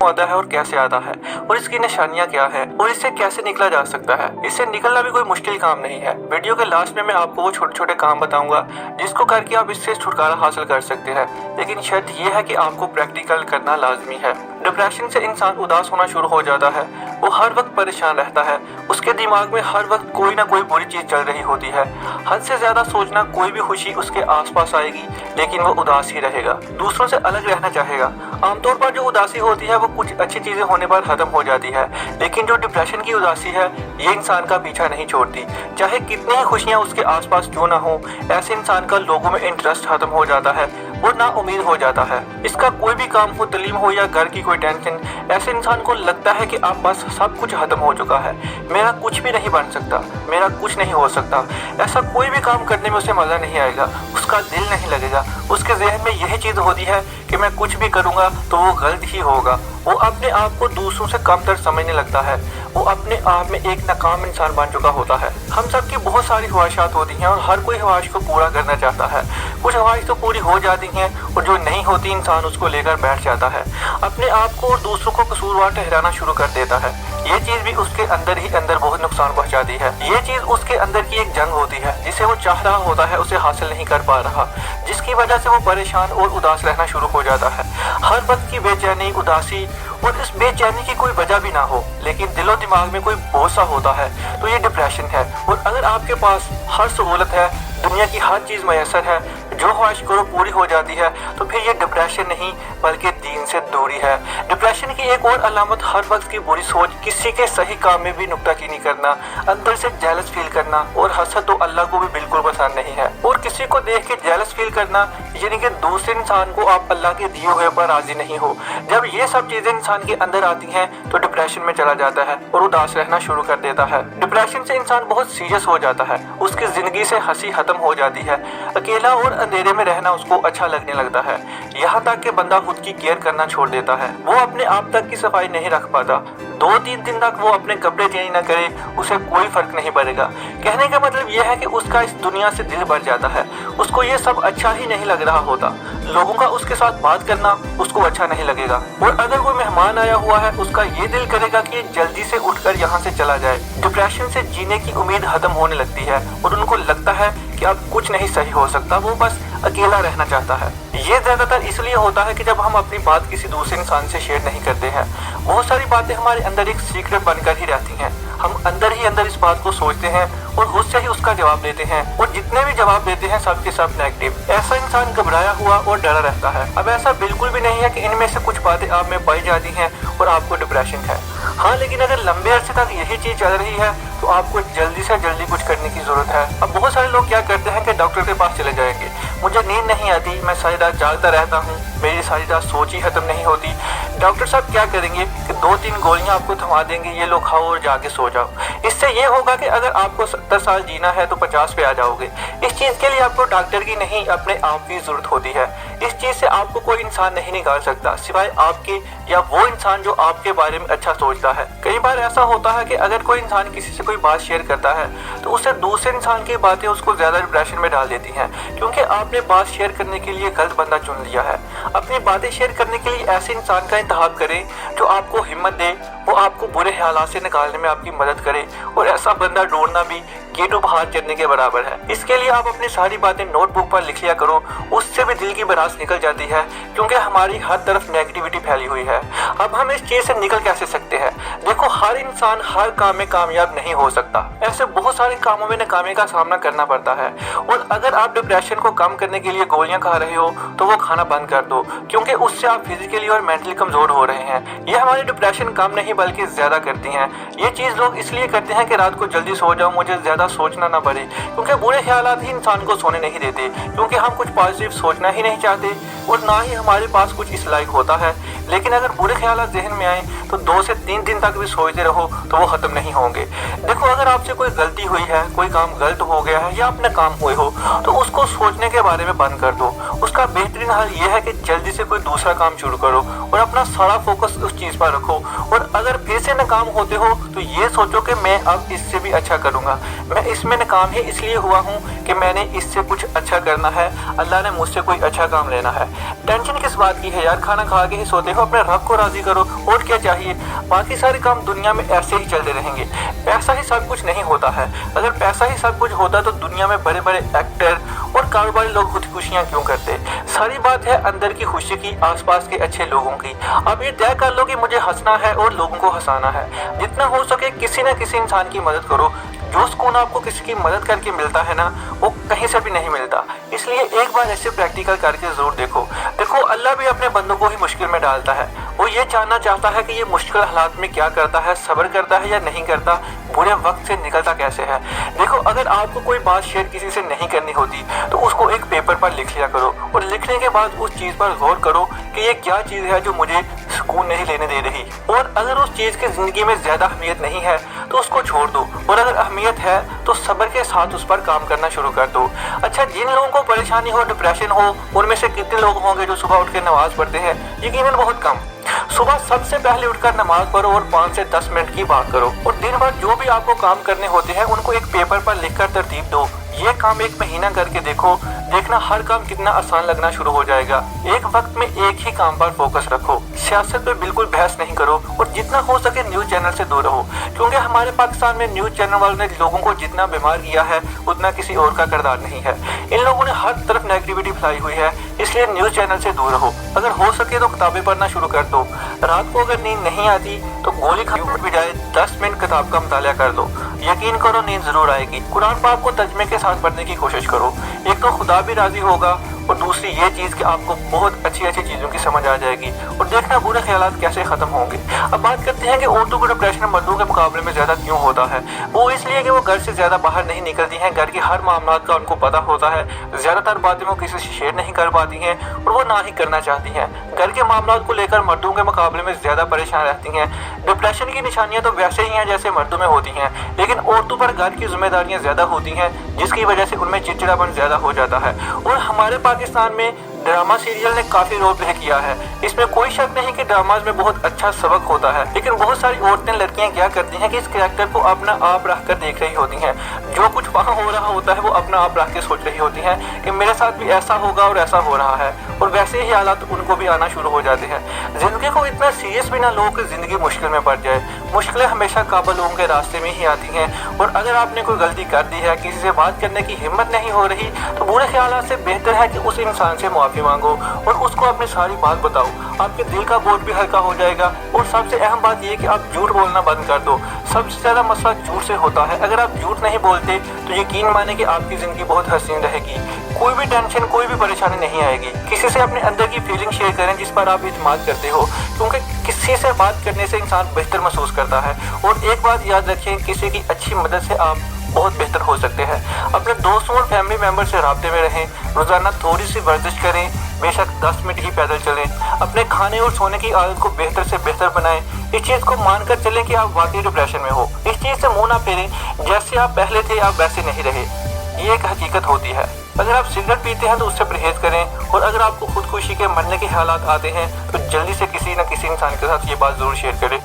आता है और कैसे आता है, और इसकी निशानियां क्या है, और इससे कैसे निकला जा सकता है। इससे निकलना भी कोई मुश्किल काम नहीं है। वीडियो के लास्ट में मैं आपको वो छोटे छोटे काम बताऊंगा जिसको करके आप इससे छुटकारा हासिल कर सकते हैं, लेकिन शर्त यह है कि आपको प्रैक्टिकल करना लाजमी है। डिप्रेशन से इंसान उदास होना शुरू हो जाता है, वो हर वक्त परेशान रहता है, उसके दिमाग में हर वक्त कोई ना कोई बुरी चीज चल रही होती है। हद से ज्यादा सोचना, कोई भी खुशी उसके आसपास आएगी लेकिन वो उदास ही रहेगा, दूसरों से अलग रहना चाहेगा। आमतौर पर जो उदासी होती है वो कुछ अच्छी चीजें होने पर खत्म हो जाती है, लेकिन जो डिप्रेशन की उदासी है ये इंसान का पीछा नहीं छोड़ती। चाहे कितनी ही खुशियां उसके आसपास क्यों ना हो, ऐसे इंसान का लोगों में इंटरेस्ट खत्म हो जाता है, वो ना उम्मीद हो जाता है। इसका कोई भी काम हो, तालीम हो या घर की कोई टेंशन, ऐसे इंसान को लगता है कि अब बस सब कुछ खत्म हो चुका है, मेरा कुछ भी नहीं बन सकता, मेरा कुछ नहीं हो सकता। ऐसा कोई भी काम करने में उसे मजा नहीं आएगा, उसका दिल नहीं लगेगा। उसके जहन में यही चीज होती है कि मैं कुछ भी करूंगा तो वो गलत ही होगा। वो अपने आप को दूसरों से कमतर समझने लगता है, वो अपने आप में एक नाकाम इंसान बन चुका होता है। हम सबकी बहुत सारी ख्वाहिशात होती हैं और हर कोई ख्वाहिश को पूरा करना चाहता है। कुछ ख्वाहिश तो पूरी हो जाती हैं और जो नहीं होती इंसान उसको लेकर बैठ जाता है, अपने आप को और दूसरों को कसूरवार ठहराना शुरू कर देता है। ये चीज भी उसके अंदर ही अंदर बहुत नुकसान पहुंचाती है। ये चीज उसके अंदर की एक जंग होती है जिसे वो चाह रहा होता है, उसे हासिल नहीं कर पा रहा, जिसकी वजह से वो परेशान और उदास रहना शुरू हो जाता है। हर वक्त की बेचैनी, उदासी, और इस बेचैनी की कोई वजह भी ना हो लेकिन दिलो दिमाग में कोई बोझ सा होता है, तो ये डिप्रेशन है। और अगर आपके पास हर सहूलत है, दुनिया की हर चीज मैसर है, जो ख्वाहिश करो पूरी हो जाती है, तो फिर ये डिप्रेशन नहीं बल्कि दीन से दूरी है। डिप्रेशन की एक और अलामत हर वक्त की बुरी सोच, किसी के सही काम में भी नुक्ताचीनी करना, अंदर से जेलस फील करना, और हसद तो अल्लाह को भी बिल्कुल पसंद नहीं है। और किसी को देख के जेलस फील करना यानी कि दूसरे इंसान को आप अल्लाह के दिए हुए पर राजी नहीं हो। जब ये सब चीजें इंसान के अंदर आती हैं तो डिप्रेशन में चला जाता है और उदास रहना शुरू कर देता है। डिप्रेशन से इंसान बहुत सीरियस हो जाता है, उसकी जिंदगी से हंसी खत्म हो जाती है, अकेला और अंधेरे में रहना उसको अच्छा लगने लगता है, यहाँ तक कि बंदा खुद की केयर करना छोड़ देता है। वो अपने आप तक की सफाई नहीं रख पाता, 2-3 दिन तक वो अपने कपड़े चेंज न करे उसे कोई फर्क नहीं पड़ेगा। कहने का मतलब यह है कि उसका इस दुनिया से दिल भर जाता है, उसको ये सब अच्छा ही नहीं लग रहा होता। लोगों का उसके साथ बात करना उसको अच्छा नहीं लगेगा, और अगर कोई मेहमान आया हुआ है उसका ये दिल करेगा कि जल्दी से उठकर यहाँ से चला जाए। डिप्रेशन से जीने की उम्मीद खत्म होने लगती है और उनको लगता है कि अब कुछ नहीं सही हो सकता, वो बस अकेला रहना चाहता है। ये ज्यादातर इसलिए होता है कि जब हम अपनी बात किसी दूसरे इंसान से शेयर नहीं करते हैं, बहुत सारी बातें हमारे अंदर एक सीक्रेट बनकर ही रहती हैं। हम अंदर ही अंदर इस बात को सोचते हैं और खुद से ही उसका जवाब देते हैं, और जितने भी जवाब देते हैं सब के सब नेगेटिव। ऐसा इंसान घबराया हुआ और डरा रहता है। अब ऐसा बिल्कुल भी नहीं है कि इनमें से कुछ बातें आप में पाई जाती हैं और आपको डिप्रेशन है। हाँ, लेकिन अगर लंबे अरसे तक यही चीज चल रही है तो आपको जल्दी से जल्दी कुछ करने की जरूरत है। अब बहुत सारे लोग क्या करते हैं कि डॉक्टर के पास चले जाएंगे, मुझे नींद नहीं आती, मैं सारी रात जागता रहता हूँ, मेरी सारी रात सोच ही खत्म नहीं होती। डॉक्टर साहब क्या करेंगे कि 2-3 गोलियां आपको थमा देंगे, ये लो खाओ और जाके सो जाओ। इससे ये होगा कि अगर आपको 70 साल जीना है तो 50 पे आ जाओगे। इस चीज के लिए आपको डॉक्टर की नहीं, अपने आप की जरूरत होती है। इस चीज से आपको कोई इंसान नहीं निकाल सकता सिवाय आपके, या वो इंसान जो आपके बारे में अच्छा सोचता है। कई बार ऐसा होता है कि अगर कोई इंसान किसी से कोई बात शेयर करता है तो उससे दूसरे इंसान की बातें उसको ज्यादा डिप्रेशन में डाल देती हैं, क्योंकि आपने बात शेयर करने के लिए गलत बंदा चुन लिया है। अपनी बातें शेयर करने के लिए ऐसे इंसान का इंतखाब करें जो आपको हिम्मत दे, वो आपको बुरे हालात से निकालने में आपकी मदद करे, और ऐसा बंदा ढूंढना भी गेटों बाहर चढ़ने के बराबर है। इसके लिए आप अपनी सारी बातें नोटबुक पर लिख लिया करो, उससे भी दिल की भड़ास निकल जाती है, क्योंकि हमारी हर तरफ नेगेटिविटी फैली हुई है। अब हम इस चीज से निकल कैसे सकते हैं? देखो, हर इंसान हर काम में कामयाब नहीं हो सकता, ऐसे बहुत सारे कामों में नाकामी का सामना करना पड़ता है। और अगर आप डिप्रेशन को कम करने के लिए गोलियां खा रहे हो तो वो खाना बंद कर दो, क्योंकि उससे आप फिजिकली और मेंटली कमजोर हो रहे हैं। ये हमारी डिप्रेशन कम नहीं बल्कि ज्यादा करती हैं। ये चीज लोग इसलिए करते हैं कि रात को जल्दी सो जाओ, मुझे ज्यादा सोचना ना पड़े, क्योंकि बुरे ख्यालात ही इंसान को सोने नहीं देते, क्योंकि हम कुछ पॉजिटिव सोचना ही नहीं चाहते और ना ही हमारे पास कुछ इस लायक होता है। लेकिन अगर बुरे ख्यालात जहन में आए तो 2 से 3 दिन तक भी सोचते रहो तो वो खत्म नहीं होंगे। देखो, अगर आपसे कोई गलती हुई है, कोई काम गलत हो गया है या अपने काम हुए हो, तो उसको सोचने के बारे में बंद कर दो। उसका बेहतरीन हल ये है कि जल्दी से कोई दूसरा काम शुरू करो और अपना सारा फोकस उस चीज पर रखो। और अगर फिर से नाकाम होते हो तो ये सोचो कि मैं अब इससे भी अच्छा करूंगा। मैं इसमें नाकाम ही इसलिए हुआ हूँ कि मैंने इससे कुछ अच्छा करना है, अल्लाह ने मुझसे कोई अच्छा काम लेना है। टेंशन किस बात की है यार, खाना खा के ही सोते हो। देखो, अपने रब को राजी करो, और क्या चाहिए। बाकी सारे काम दुनिया में ऐसे ही चलते रहेंगे। पैसा ही सब कुछ नहीं होता है। अगर पैसा ही सब कुछ होता तो दुनिया में बड़े बड़े एक्टर और कारोबारी लोग खुदकुशियां क्यों करते। सारी बात है अंदर की खुशी की, आसपास के अच्छे लोगों की। अब ये तय कर लो कि मुझे हंसना है और लोगों को हंसाना है। जितना हो सके किसी न किसी इंसान की मदद करो। जो सुकून आपको किसी की मदद करके मिलता है ना, वो कहीं से भी नहीं मिलता। इसलिए एक बार ऐसे प्रैक्टिकल करके जरूर देखो। देखो, अल्लाह भी अपने बंदों को ही मुश्किल में डालता है। वो ये जानना चाहता है कि ये मुश्किल हालात में क्या करता है, सब्र करता है या नहीं करता, बुरे वक्त से निकलता कैसे है। देखो, अगर आपको कोई बात शेयर किसी से नहीं करनी होती तो उसको एक पेपर पर लिख लिया करो, और लिखने के बाद उस चीज पर गौर करो कि ये क्या चीज है जो मुझे सुकून नहीं लेने दे रही। और अगर उस चीज की जिंदगी में ज्यादा अहमियत नहीं है तो उसको छोड़ दो, और अगर अहमियत है तो सब्र के साथ उस पर काम करना शुरू कर दो। अच्छा, जिन लोगों को परेशानी हो, डिप्रेशन हो, उनमें से कितने लोग होंगे जो सुबह उठ के नमाज पढ़ते हैं? यकीनन बहुत कम। सुबह सबसे पहले उठकर नमाज पढ़ो और 5 से 10 मिनट की बात करो, और दिन भर जो भी आपको काम करने होते हैं उनको एक पेपर पर लिखकर तरतीब दो। ये काम 1 महीना करके देखो, देखना हर काम कितना आसान लगना शुरू हो जाएगा। एक वक्त में एक ही काम पर फोकस रखो। सियासत पे बिल्कुल बहस नहीं करो, और जितना हो सके न्यूज चैनल से दूर रहो, क्योंकि हमारे पाकिस्तान में न्यूज चैनल वालों ने लोगों को जितना बीमार किया है उतना किसी और का किरदार नहीं है। इन लोगों ने हर तरफ नेगेटिविटी फैलाई हुई है, इसलिए न्यूज चैनल से दूर रहो। अगर हो सके तो किताबें पढ़ना शुरू कर दो। रात को अगर नींद नहीं आती तो गोली खाने की बजाय 10 मिनट किताब का मुतालिया कर दो। यकीन करो, नींद जरूर आएगी। कुरान पाक को तर्जुमे के साथ पढ़ने की कोशिश करो। एक तो खुदा भी राजी होगा, और दूसरी ये चीज़ कि आपको बहुत अच्छी अच्छी चीज़ों की समझ आ जाएगी, और देखना बुरे ख्यालात कैसे ख़त्म होंगे। अब बात करते हैं कि औरतों को डिप्रेशन मर्दों के मुकाबले में ज़्यादा क्यों होता है। वो इसलिए कि वो घर से ज़्यादा बाहर नहीं निकलती हैं, घर के हर मामला का उनको पता होता है, ज़्यादातर बातें वो किसी से शेयर नहीं कर पाती हैं, और वो ना ही करना चाहती हैं। घर के मामला को लेकर मर्दों के मुकाबले में ज़्यादा परेशान रहती हैं। डिप्रेशन की निशानियाँ तो वैसे ही हैं जैसे मर्दों में होती हैं, लेकिन औरतों पर घर की जिम्मेदारियाँ ज़्यादा होती हैं, जिसकी वजह से उनमें चिड़चिड़ापन ज़्यादा हो जाता है। और हमारे पाकिस्तान में ड्रामा सीरियल ने काफी रोल प्ले किया है। इसमें कोई शक नहीं कि ड्रामाज में बहुत अच्छा सबक होता है, लेकिन बहुत सारी औरतें, लड़कियां क्या करती हैं कि इस कैरेक्टर को अपना आप रख कर देख रही होती हैं। जो कुछ वहाँ हो रहा होता है वो अपना आप रख के सोच रही होती हैं कि मेरे साथ भी ऐसा होगा और ऐसा हो रहा है, और वैसे ही हालात उनको भी आना शुरू हो जाते हैं। जिंदगी को इतना सीरियस भी ना लो कि जिंदगी मुश्किल में पड़ जाए। मुश्किलें हमेशा काबिल लोगों के रास्ते में ही आती हैं, और अगर आपने कोई गलती कर दी है, किसी से बात करने की हिम्मत नहीं हो रही, तो बुरे ख्यालात से बेहतर है कि उस इंसान से माफी मांगो और उसको अपनी सारी बात बताओ। आपके दिल का बोझ भी हल्का हो जाएगा। और सबसे अहम बात यह कि आप झूठ बोलना बंद कर दो। सबसे ज्यादा मसला झूठ से होता है। अगर आप झूठ नहीं बोलते तो यकीन माने कि आपकी जिंदगी बहुत हसीन रहेगी। कोई भी टेंशन, कोई भी परेशानी नहीं आएगी। किसी से अपने अंदर की फीलिंग शेयर करें जिस पर आप इत्मीनान करते हो, क्योंकि किसी से बात करने से इंसान बेहतर महसूस करता है। और एक बात याद रखें, किसी की अच्छी मदद से आप बहुत बेहतर हो सकते हैं। अपने दोस्तों और फैमिली मेंबर से राब्ते में रहें। रोजाना थोड़ी सी वर्जिश करें, बेशक 10 मिनट ही पैदल चलें। अपने खाने और सोने की आदत को बेहतर से बेहतर बनाएं। इस चीज़ को मानकर चलें कि आप वाकई डिप्रेशन में हो। इस चीज़ से मुंह ना फेरें, जैसे आप पहले थे आप वैसे नहीं रहे। ये एक हकीकत होती है। अगर आप सिगरेट पीते हैं तो उससे परहेज करें, और अगर आपको खुदकुशी के मरने के हालात आते हैं तो जल्दी से किसी न किसी इंसान के साथ ये बात जरूर शेयर करें।